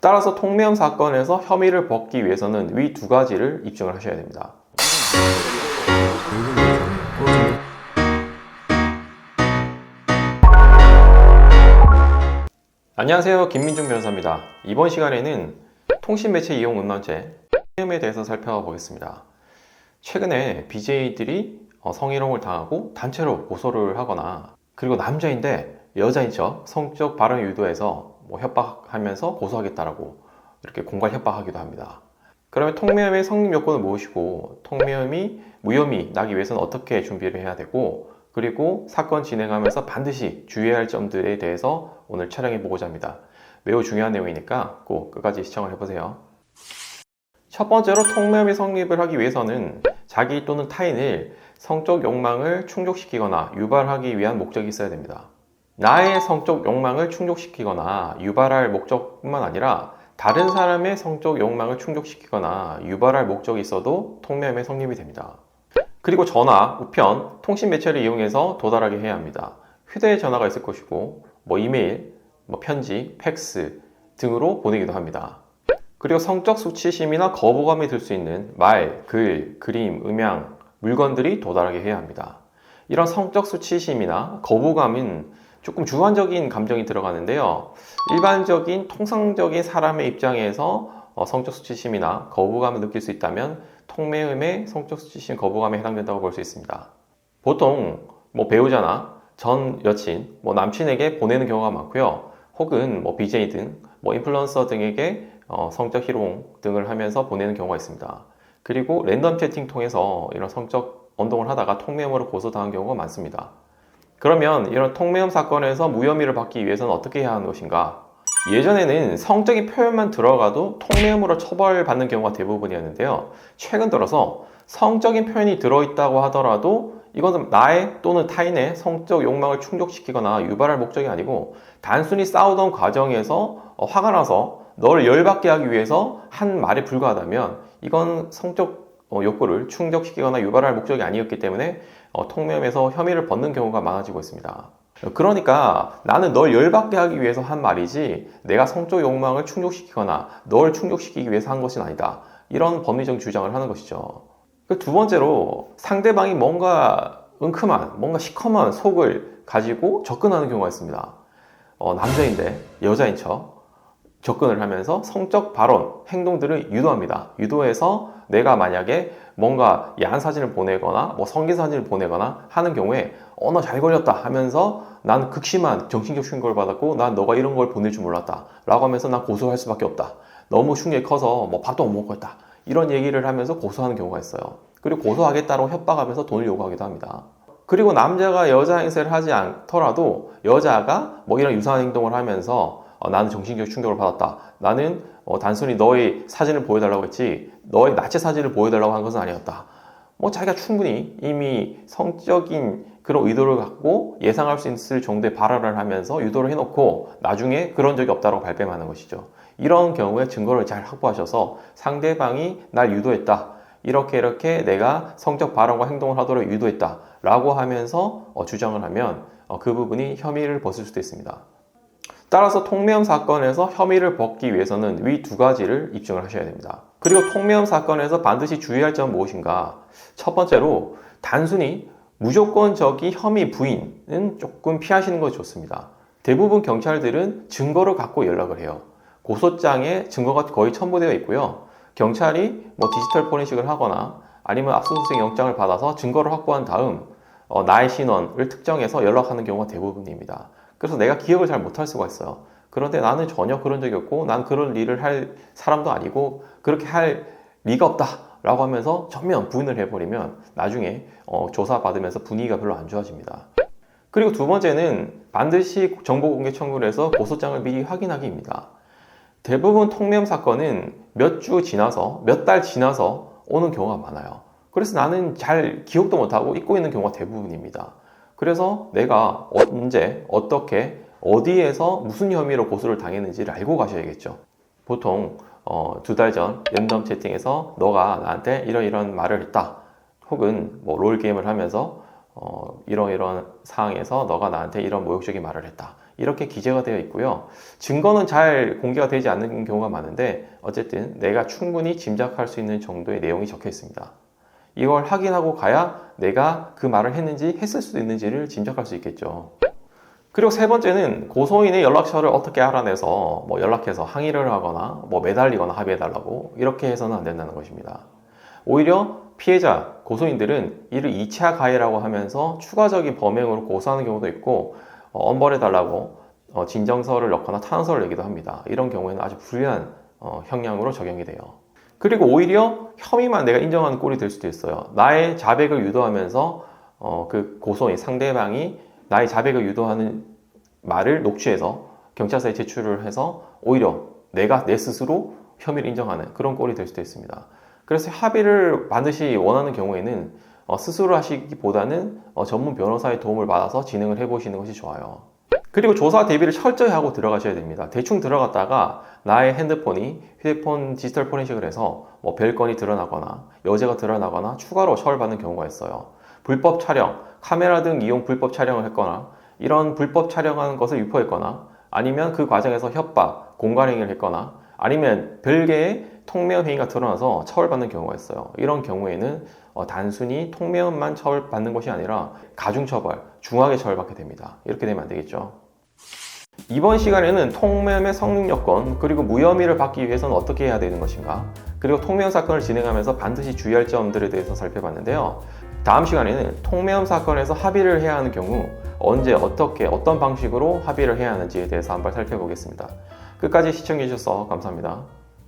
따라서 통매염 사건에서 혐의를 벗기 위해서는 위 두 가지를 입증을 하셔야 됩니다. 안녕하세요, 김민중 변호사입니다. 이번 시간에는 통신매체 이용 음란죄 통매염에 대해서 살펴보겠습니다. 최근에 BJ들이 성희롱을 당하고 단체로 고소를 하거나, 그리고 남자인데 여자인 척 성적 발언 유도해서 협박하면서 고소하겠다라고 이렇게 공갈 협박하기도 합니다. 그러면 통매염의 성립 요건을 무엇이고, 통매염이 무혐의 나기 위해서는 어떻게 준비를 해야 되고, 그리고 사건 진행하면서 반드시 주의해야 할 점들에 대해서 오늘 촬영해 보고자 합니다. 매우 중요한 내용이니까 꼭 끝까지 시청을 해보세요. 첫 번째로 통매염이 성립을 하기 위해서는 자기 또는 타인을 성적 욕망을 충족시키거나 유발하기 위한 목적이 있어야 됩니다. 나의 성적 욕망을 충족시키거나 유발할 목적뿐만 아니라 다른 사람의 성적 욕망을 충족시키거나 유발할 목적이 있어도 통매염의 성립이 됩니다. 그리고 전화, 우편, 통신 매체를 이용해서 도달하게 해야 합니다. 휴대전화가 있을 것이고, 이메일, 편지, 팩스 등으로 보내기도 합니다. 그리고 성적 수치심이나 거부감이 들 수 있는 말, 글, 그림, 음향, 물건들이 도달하게 해야 합니다. 이런 성적 수치심이나 거부감은 조금 주관적인 감정이 들어가는데요. 일반적인 통상적인 사람의 입장에서 성적 수치심이나 거부감을 느낄 수 있다면 통매음의 성적 수치심, 거부감에 해당된다고 볼 수 있습니다. 보통 배우자나 전 여친, 남친에게 보내는 경우가 많고요. 혹은 BJ 등 인플루언서 등에게 성적 희롱 등을 하면서 보내는 경우가 있습니다. 그리고 랜덤 채팅 통해서 이런 성적 언동을 하다가 통매음으로 고소당한 경우가 많습니다. 그러면 이런 통매음 사건에서 무혐의를 받기 위해서는 어떻게 해야 하는 것인가? 예전에는 성적인 표현만 들어가도 통매음으로 처벌받는 경우가 대부분이었는데요. 최근 들어서 성적인 표현이 들어있다고 하더라도 이것은 나의 또는 타인의 성적 욕망을 충족시키거나 유발할 목적이 아니고 단순히 싸우던 과정에서 화가 나서 너를 열받게 하기 위해서 한 말에 불과하다면 이건 성적 욕구를 충족시키거나 유발할 목적이 아니었기 때문에 통매음에서 혐의를 벗는 경우가 많아지고 있습니다. 그러니까 나는 널 열받게 하기 위해서 한 말이지 내가 성적 욕망을 충족시키거나 널 충족시키기 위해서 한 것은 아니다. 이런 법리적 주장을 하는 것이죠. 두 번째로 상대방이 뭔가 은큼한, 뭔가 시커먼 속을 가지고 접근하는 경우가 있습니다. 남자인데 여자인 척 접근을 하면서 성적 발언, 행동들을 유도합니다. 유도해서 내가 만약에 뭔가 야한 사진을 보내거나 성기 사진을 보내거나 하는 경우에 너 잘 걸렸다 하면서 난 극심한 정신적 충격을 받았고 난 너가 이런 걸 보낼 줄 몰랐다 라고 하면서 난 고소할 수밖에 없다. 너무 충격이 커서 밥도 못 먹겠다. 이런 얘기를 하면서 고소하는 경우가 있어요. 그리고 고소하겠다고 협박하면서 돈을 요구하기도 합니다. 그리고 남자가 여자 행세를 하지 않더라도 여자가 이런 유사한 행동을 하면서 나는 정신적 충격을 받았다. 나는 단순히 너의 사진을 보여달라고 했지 너의 나체 사진을 보여달라고 한 것은 아니었다. 자기가 충분히 이미 성적인 그런 의도를 갖고 예상할 수 있을 정도의 발언을 하면서 유도를 해놓고 나중에 그런 적이 없다고 발뺌하는 것이죠. 이런 경우에 증거를 잘 확보하셔서 상대방이 날 유도했다. 이렇게 내가 성적 발언과 행동을 하도록 유도했다. 라고 하면서 주장을 하면 그 부분이 혐의를 벗을 수도 있습니다. 따라서 통매염 사건에서 혐의를 벗기 위해서는 위 두 가지를 입증을 하셔야 됩니다. 그리고 통매염 사건에서 반드시 주의할 점은 무엇인가? 첫 번째로 단순히 무조건적인 혐의 부인은 조금 피하시는 것이 좋습니다. 대부분 경찰들은 증거를 갖고 연락을 해요. 고소장에 증거가 거의 첨부되어 있고요. 경찰이 디지털 포렌식을 하거나 아니면 압수수색 영장을 받아서 증거를 확보한 다음 나의 신원을 특정해서 연락하는 경우가 대부분입니다. 그래서 내가 기억을 잘 못할 수가 있어요. 그런데 나는 전혀 그런 적이 없고 난 그런 일을 할 사람도 아니고 그렇게 할 리가 없다 라고 하면서 전면 부인을 해버리면 나중에 조사받으면서 분위기가 별로 안 좋아집니다. 그리고 두 번째는 반드시 정보공개 청구를 해서 고소장을 미리 확인하기입니다. 대부분 통매염 사건은 몇 주 지나서 몇 달 지나서 오는 경우가 많아요. 그래서 나는 잘 기억도 못하고 잊고 있는 경우가 대부분입니다. 그래서 내가 언제, 어떻게, 어디에서 무슨 혐의로 고소를 당했는지를 알고 가셔야겠죠. 보통 2달 전 랜덤 채팅에서 너가 나한테 이런 말을 했다. 혹은 롤게임을 하면서 이런 상황에서 너가 나한테 이런 모욕적인 말을 했다. 이렇게 기재가 되어 있고요. 증거는 잘 공개가 되지 않는 경우가 많은데 어쨌든 내가 충분히 짐작할 수 있는 정도의 내용이 적혀 있습니다. 이걸 확인하고 가야 내가 그 말을 했는지 했을 수도 있는지를 짐작할 수 있겠죠. 그리고 세 번째는 고소인의 연락처를 어떻게 알아내서 연락해서 항의를 하거나 매달리거나 합의해달라고 이렇게 해서는 안 된다는 것입니다. 오히려 피해자, 고소인들은 이를 2차 가해라고 하면서 추가적인 범행으로 고소하는 경우도 있고 엄벌해달라고 진정서를 넣거나 탄원서를 내기도 합니다. 이런 경우에는 아주 불리한 형량으로 적용이 돼요. 그리고 오히려 혐의만 내가 인정하는 꼴이 될 수도 있어요. 나의 자백을 유도하면서 그 고소인, 상대방이 나의 자백을 유도하는 말을 녹취해서 경찰서에 제출을 해서 오히려 내가 내 스스로 혐의를 인정하는 그런 꼴이 될 수도 있습니다. 그래서 합의를 반드시 원하는 경우에는 스스로 하시기보다는 전문 변호사의 도움을 받아서 진행을 해보시는 것이 좋아요. 그리고 조사 대비를 철저히 하고 들어가셔야 됩니다. 대충 들어갔다가 나의 휴대폰 디지털 포렌식을 해서 별건이 드러나거나 여죄가 드러나거나 추가로 처벌받는 경우가 있어요. 불법 촬영, 카메라 등 이용 불법 촬영을 했거나 이런 불법 촬영하는 것을 유포했거나 아니면 그 과정에서 협박, 공갈행위를 했거나 아니면 별개의 통매연 행위가 드러나서 처벌받는 경우가 있어요. 이런 경우에는 단순히 통매연만 처벌받는 것이 아니라 가중처벌, 중하게 처벌받게 됩니다. 이렇게 되면 안 되겠죠. 이번 시간에는 통매연의 성립 요건 그리고 무혐의를 받기 위해서는 어떻게 해야 되는 것인가, 그리고 통매연 사건을 진행하면서 반드시 주의할 점들에 대해서 살펴봤는데요. 다음 시간에는 통매연 사건에서 합의를 해야 하는 경우 언제, 어떻게, 어떤 방식으로 합의를 해야 하는지에 대해서 한번 살펴보겠습니다. 끝까지 시청해 주셔서 감사합니다.